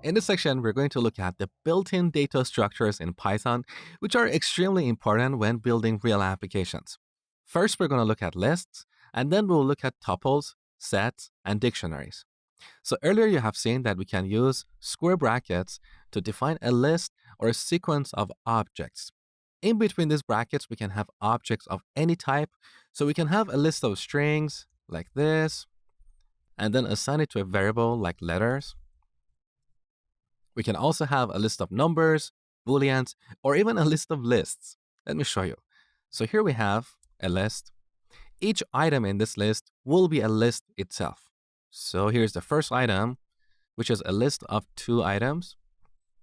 In this section, we're going to look at the built-in data structures in Python, which are extremely important when building real applications. First, we're going to look at lists, and then we'll look at tuples, sets, and dictionaries. So earlier you have seen that we can use square brackets to define a list or a sequence of objects. In between these brackets, we can have objects of any type. So we can have a list of strings like this, and then assign it to a variable like letters. We can also have a list of numbers, booleans, or even a list of lists. Let me show you. So here we have a list. Each item in this list will be a list itself. So here's the first item, which is a list of 2 items.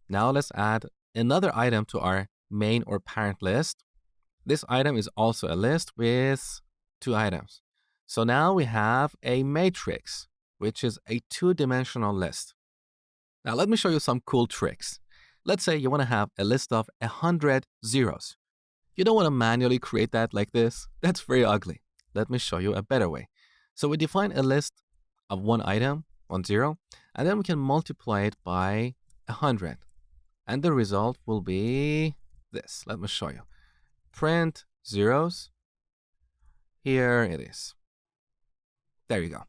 Now let's add another item to our main or parent list. This item is also a list with 2 items. So now we have a matrix, which is a 2-dimensional list. Now let me show you some cool tricks. Let's say you want to have a list of 100 zeros. You don't want to manually create that like this. That's very ugly. Let me show you a better way. So we define a list of 1 item, 1 0, and then we can multiply it by 100. And the result will be this. Let me show you. Print zeros. Here it is. There you go.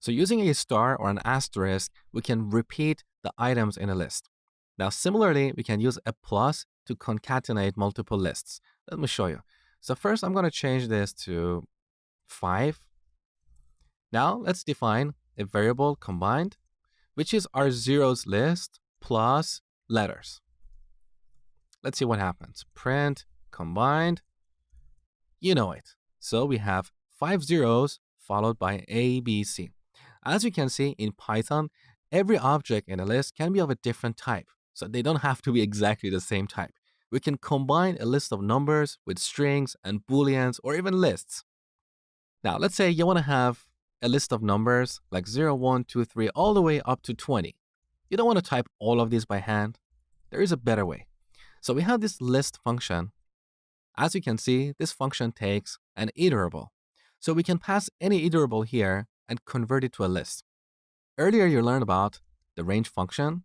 So using a star or an asterisk, we can repeat the items in a list. Now, similarly, we can use a plus to concatenate multiple lists. Let me show you. So first, I'm going to change this to 5. Now, let's define a variable combined, which is our zeros list plus letters. Let's see what happens. Print combined. You know it. So we have 5 zeros followed by A, B, C. As you can see in Python, every object in a list can be of a different type. So they don't have to be exactly the same type. We can combine a list of numbers with strings and booleans or even lists. Now, let's say you want to have a list of numbers like 0, 1, 2, 3, all the way up to 20. You don't want to type all of these by hand. There is a better way. So we have this list function. As you can see, this function takes an iterable. So we can pass any iterable here and convert it to a list. Earlier, you learned about the range function.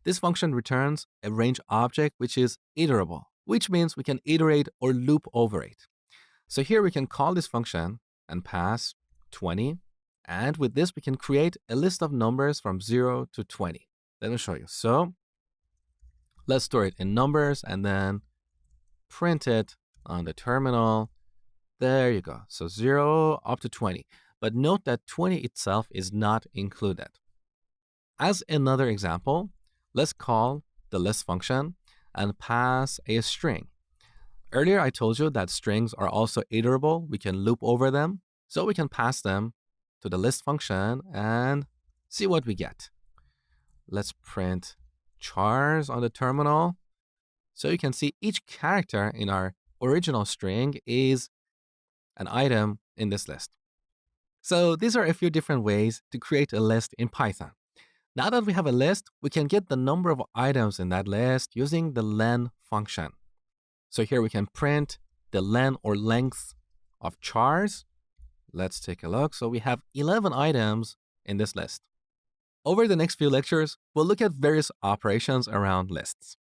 This function returns a range object which is iterable, which means we can iterate or loop over it. So here we can call this function and pass 20. And with this, we can create a list of numbers from 0 to 20. Let me show you. So let's store it in numbers and then print it on the terminal. There you go. So 0 up to 20. But note that 20 itself is not included. As another example, let's call the list function and pass a string. Earlier, I told you that strings are also iterable. We can loop over them. So we can pass them to the list function and see what we get. Let's print chars on the terminal. So you can see each character in our original string is an item in this list. So these are a few different ways to create a list in Python. Now that we have a list, we can get the number of items in that list using the len function. So here we can print the len or length of chars. Let's take a look. So we have 11 items in this list. Over the next few lectures, we'll look at various operations around lists.